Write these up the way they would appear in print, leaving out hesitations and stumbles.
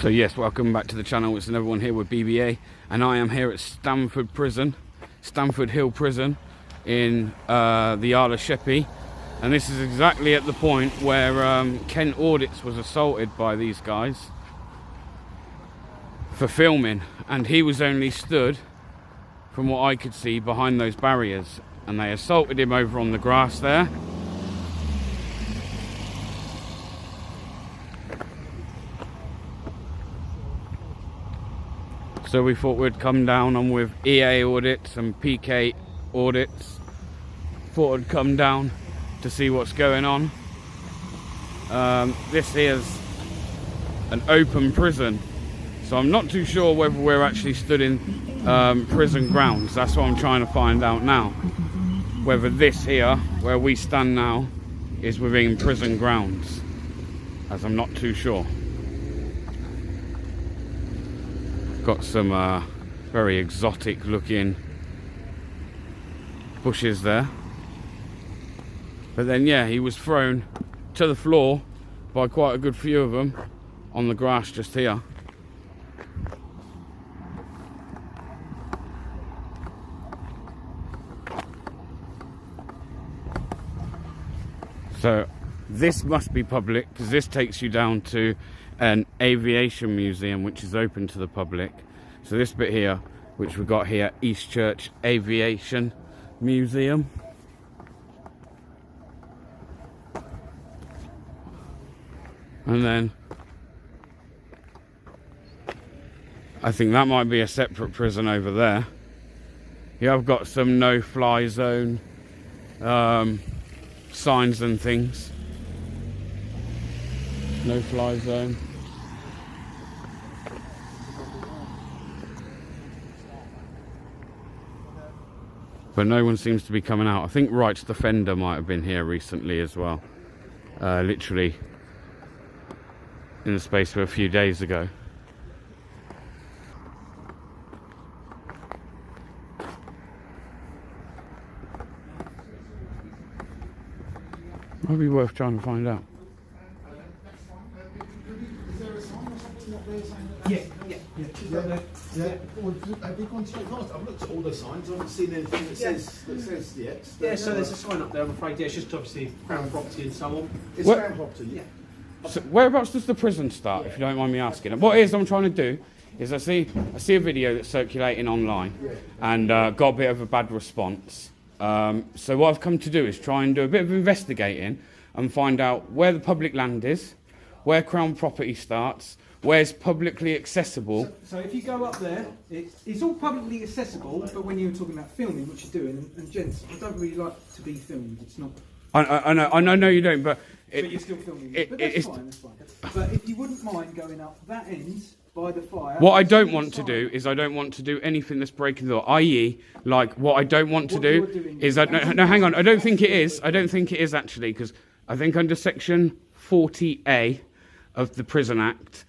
So yes, welcome back to the channel. It's another one here with BBA, and I am here at Stanford Prison, Stanford Hill Prison in the Isle of Sheppy, and this is exactly at the point where Ken Audits was assaulted by these guys for filming, and he was only stood, from what I could see, behind those barriers, and they assaulted him over on the grass there. So we thought we'd come down on with EA audits and PK audits. Thought I'd come down to see what's going on. This here's an open prison, so I'm not too sure whether we're actually stood in prison grounds. That's what I'm trying to find out now. Whether this here, where we stand now, is within prison grounds, as I'm not too sure. Got some very exotic looking bushes there. But then yeah, he was thrown to the floor by quite a good few of them on the grass just here. So this must be public, because this takes you down to an aviation museum which is open to the public. So this bit here, which we've got here, East Church Aviation Museum. And then I think that might be a separate prison over there. Yeah, I've got some no-fly zone signs and things. No-fly zone. But no one seems to be coming out. I think Rights Defender might have been here recently as well. Literally in the space of a few days ago. Might be worth trying to find out. Yeah. Well, have you gone straight past? I've looked at all the signs. I haven't seen anything that says yet. Yeah, so there's a sign up there, I'm afraid. Yeah, it's just obviously Crown property and so on. It's Crown property. Yeah. So whereabouts does the prison start, if you don't mind me asking? What it is I'm trying to do is I see a video that's circulating online, and got a bit of a bad response. So what I've come to do is try and do a bit of investigating and find out where the public land is, where Crown property starts, where's publicly accessible. So if you go up there, it's all publicly accessible, but when you're talking about filming, which you're doing, and gents, I don't really like to be filmed. It's not. I know you don't, but you're still filming. But that's fine. But if you wouldn't mind going up that end by the fire. What I don't want to do is I don't want to do anything that's breaking the law. I.e., like what I don't want to do is no, hang on. I don't think it is. I don't think it is actually, because I think under section 40A of the Prison Act.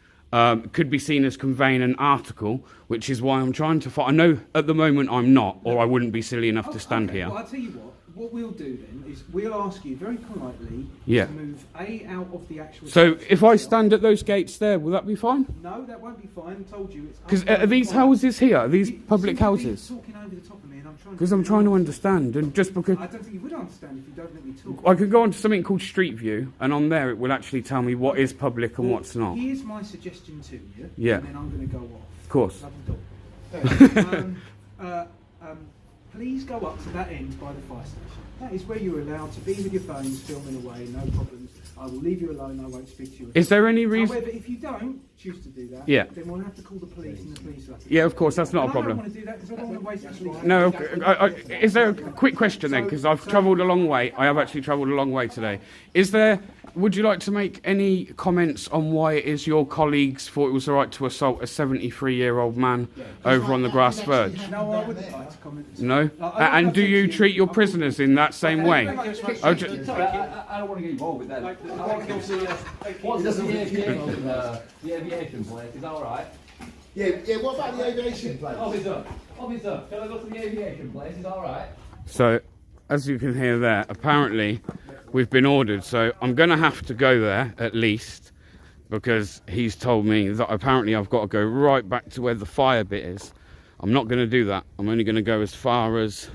Could be seen as conveying an article, which is why I'm trying to find. I know at the moment I'm not, or I wouldn't be silly enough to stand here. Well, I'll tell you what we'll do then is we'll ask you very politely to move out of the actual. So if I stand at those gates there, will that be fine? No, that won't be fine. I told you it's. Because are these houses here? Are these public houses? Talking over the top of me, and I'm trying. Because I'm trying to understand, and just because. I don't think you would understand if you don't let me talk. I could go on to something called Street View, and on there it will actually tell me what is public and what's not. Here's my suggestion to you. Yeah. And then I'm going to go off. Of course. Please go up to that end by the fire station. That is where you're allowed to be with your phones, filming away, no problems. I will leave you alone, I won't speak to you. Is there any reason? However, if you don't choose to do that, then we'll have to call the police, and the police will have to. Yeah, of course, that's not a problem. I don't want to do that because I don't want to waste the police. No, is there a quick question then? Because I've travelled a long way. I have actually travelled a long way today. Would you like to make any comments on why it is your colleagues thought it was all right to assault a 73-year-old man over on the grass verge? No, I wouldn't like to comment. No? And do you treat your prisoners in that same way? I don't want to get involved with that. I want to go see what's the aviation place. Is that all right? Yeah, what about the aviation place? Officer, can I go to the aviation place? Is that all right? So, as you can hear there, apparently we've been ordered, so I'm going to have to go there at least, because he's told me that apparently I've got to go right back to where the fire bit is. I'm not going to do that. I'm only going to go as far as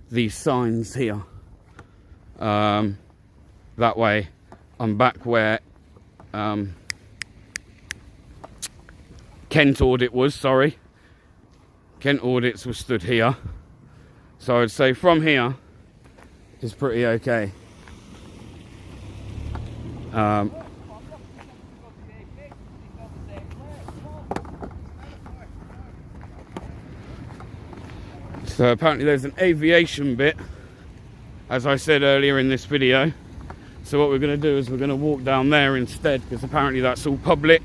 these signs here. That way I'm back where Kent Audit was, sorry. Kent Audits was stood here. So I'd say from here is pretty okay. So apparently there's an aviation bit, as I said earlier in this video. So what we're going to do is we're going to walk down there instead, because apparently that's all public.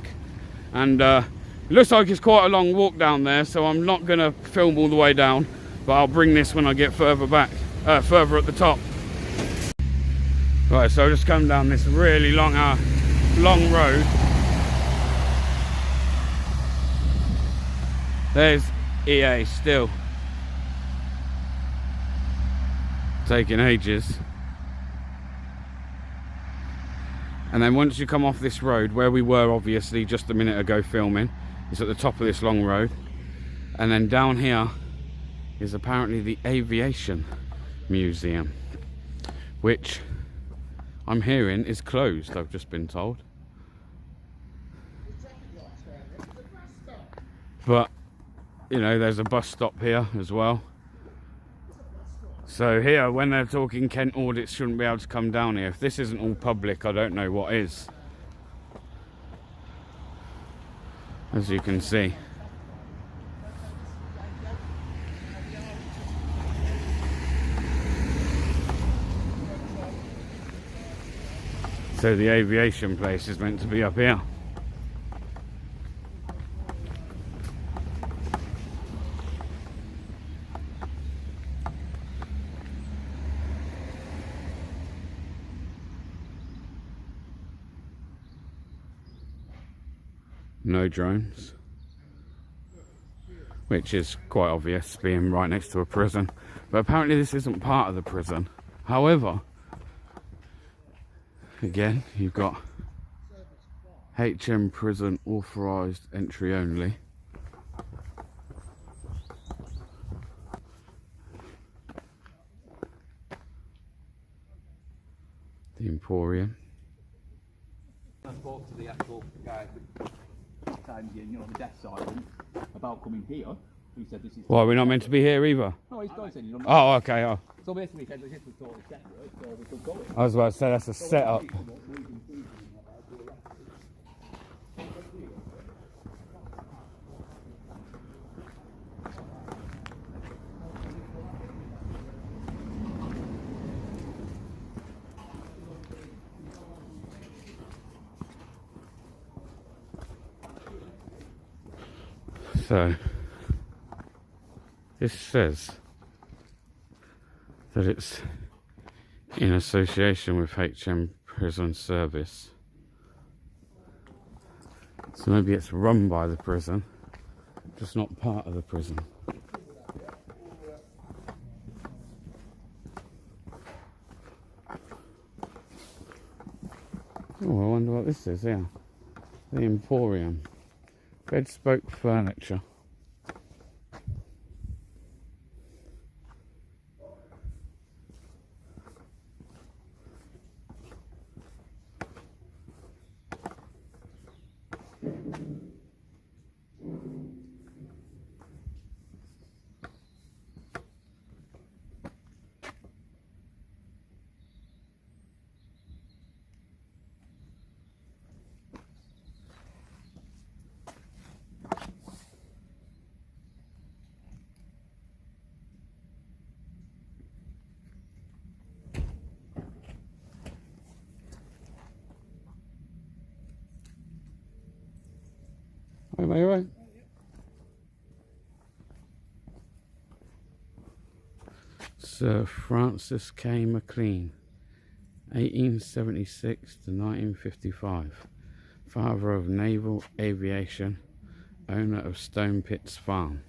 And it looks like it's quite a long walk down there, so I'm not going to film all the way down, but I'll bring this when I get further back, further at the top. Right, so I'll just come down this really long road. There's EA still. Taking ages. And then once you come off this road, where we were obviously just a minute ago filming, it's at the top of this long road. And then down here is apparently the Aviation Museum, which I'm hearing is closed, I've just been told. But, you know, there's a bus stop here as well. So here, when they're talking Kent Audits shouldn't be able to come down here. If this isn't all public, I don't know what is. As you can see. So the aviation place is meant to be up here. No drones, which is quite obvious being right next to a prison, but apparently this isn't part of the prison. However, again, you've got HM prison authorised entry only. The Emporium. I spoke to the actual guy on the death silent about coming here. He said this is. Well, we're not meant to be here either. No, he's not saying. Oh, okay. Oh. So basically, he said this was totally separate, so we could go in. I was about to say that's a setup. So, this says that it's in association with HM Prison Service. So maybe it's run by the prison, just not part of the prison. Oh, I wonder what this is here. The Emporium. Bespoke furniture. Am I right? Sir Francis K. McLean, 1876 to 1955, father of naval aviation, owner of Stone Pits Farm.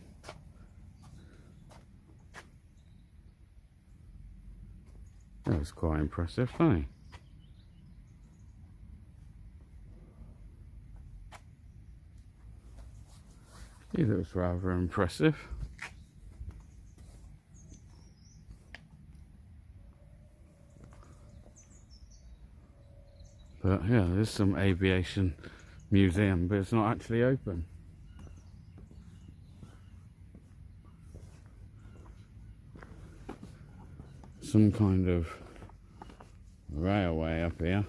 That was quite impressive, wasn't he? He looks rather impressive. But yeah, there's some aviation museum, but it's not actually open. Some kind of railway up here.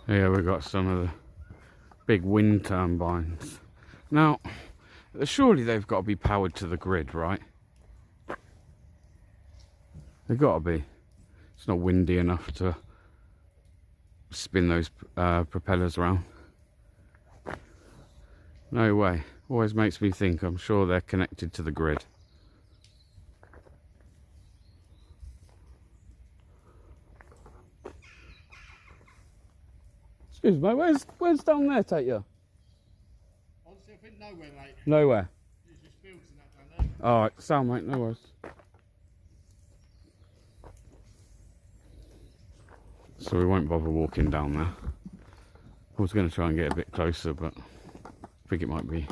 Here we've got some of the big wind turbines. Now, surely they've got to be powered to the grid, right? They've got to be. It's not windy enough to spin those propellers around. No way. Always makes me think I'm sure they're connected to the grid. Excuse me, where's down there take you? Honestly, I think nowhere, mate. Nowhere. There's just fields and that down there. Alright, sound mate, no worries. So we won't bother walking down there. I was going to try and get a bit closer, but I think it might be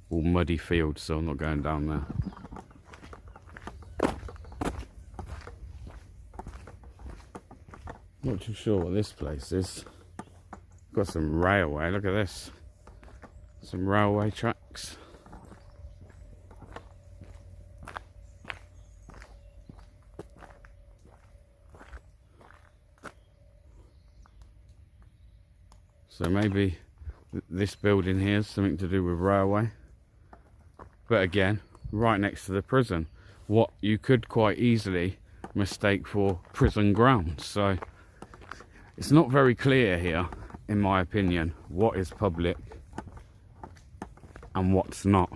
all muddy fields, so I'm not going down there. Not too sure what this place is. Got some railway, look at this. Some railway tracks. So maybe this building here is something to do with railway. But again, right next to the prison. What you could quite easily mistake for prison grounds. So it's not very clear here, in my opinion, what is public and what's not.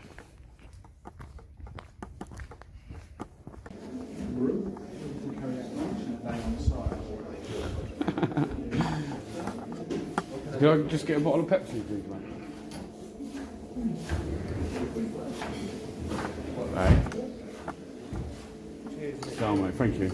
Can I just get a bottle of Pepsi, please, mate? Hey. So, mate, thank you.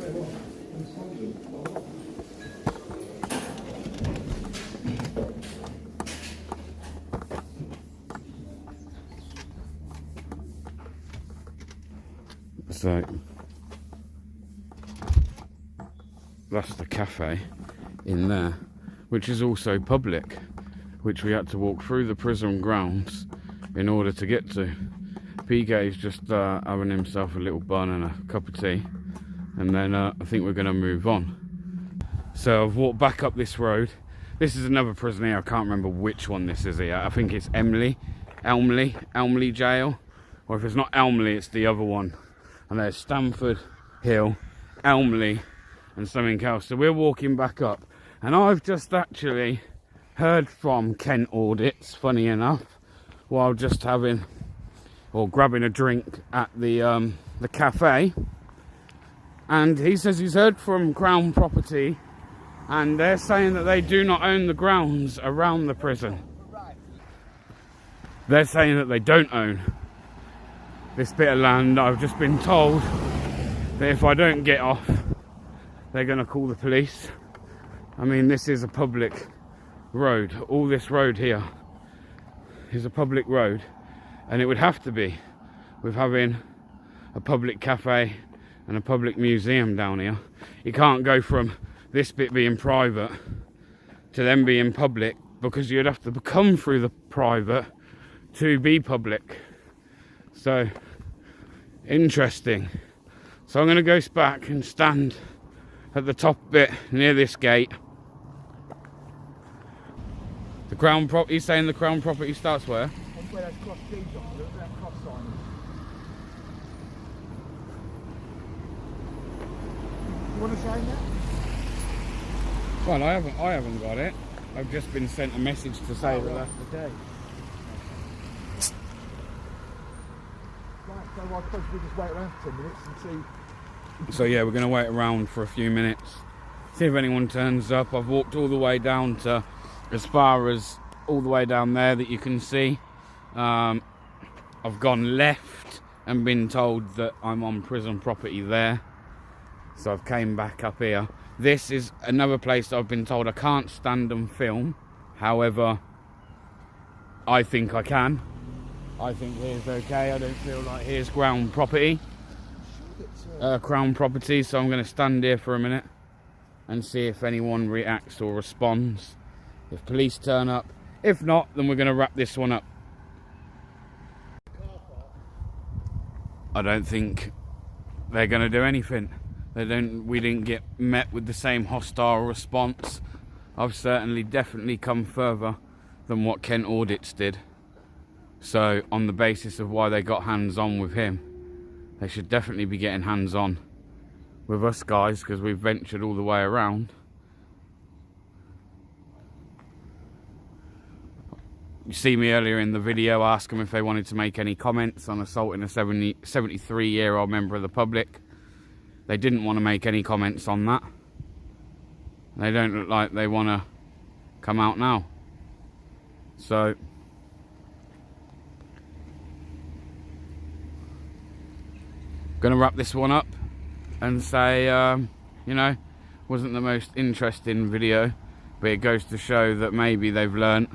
So that's the cafe in there, which is also public, which we had to walk through the prison grounds in order to get to. PK's just having himself a little bun and a cup of tea, and then I think we're going to move on. So I've walked back up this road. This is another prison here. I can't remember which one this is here. I think it's Elmley Jail, or if it's not Elmley, it's the other one. And there's Stanford Hill, Elmley, and something else. So we're walking back up, and I've just actually heard from Kent Audits, funny enough, while just having or grabbing a drink at the cafe, and he says he's heard from Crown Property, and they're saying that they do not own the grounds around the prison. They're saying that they don't own this bit of land. I've just been told that if I don't get off, they're going to call the police. I mean, this is a public road. All this road here is a public road, and it would have to be with having a public cafe and a public museum down here. You can't go from this bit being private to them being public, because you'd have to come through the private to be public. So interesting. So I'm going to go back and stand at the top bit near this gate. The Crown Property, he's saying the Crown Property starts where? Where those cross G's on, look at that cross sign. You want to sign that? Well, I haven't got it. I've just been sent a message to say that that's the day. Right, so I suppose we'll just wait around for 10 minutes and see. So yeah, we're going to wait around for a few minutes See if anyone turns up. I've walked all the way down to as far as all the way down there that you can see. I've gone left and been told that I'm on prison property there. So I've came back up here. This is another place that I've been told I can't stand and film. However, I think I can. I think here's okay. I don't feel like here's Crown property. Crown property, so I'm going to stand here for a minute and see if anyone reacts or responds. If police turn up. If not, then we're going to wrap this one up. I don't think they're going to do anything. We didn't get met with the same hostile response. I've certainly definitely come further than what Kent Audits did. So on the basis of why they got hands-on with him, they should definitely be getting hands-on with us guys, because we've ventured all the way around. You see me earlier in the video ask them if they wanted to make any comments on assaulting a 73-year-old member of the public. They didn't want to make any comments on that. They don't look like they want to come out now. So gonna wrap this one up and say, you know, wasn't the most interesting video, but it goes to show that maybe they've learnt.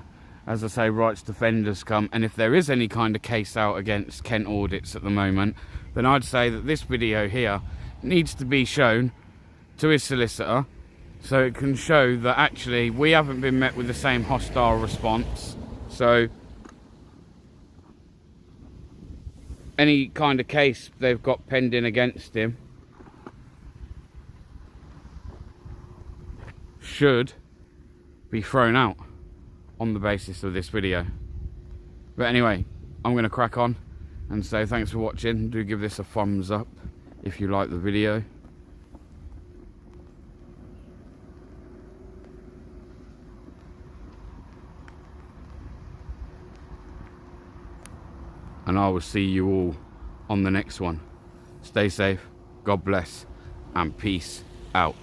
As I say, rights defenders come, and if there is any kind of case out against Kent Audits at the moment, then I'd say that this video here needs to be shown to his solicitor, so it can show that actually we haven't been met with the same hostile response. So any kind of case they've got pending against him should be thrown out on the basis of this video. But anyway, I'm going to crack on and say thanks for watching. Do give this a thumbs up if you like the video. And I will see you all on the next one. Stay safe, God bless, and peace out.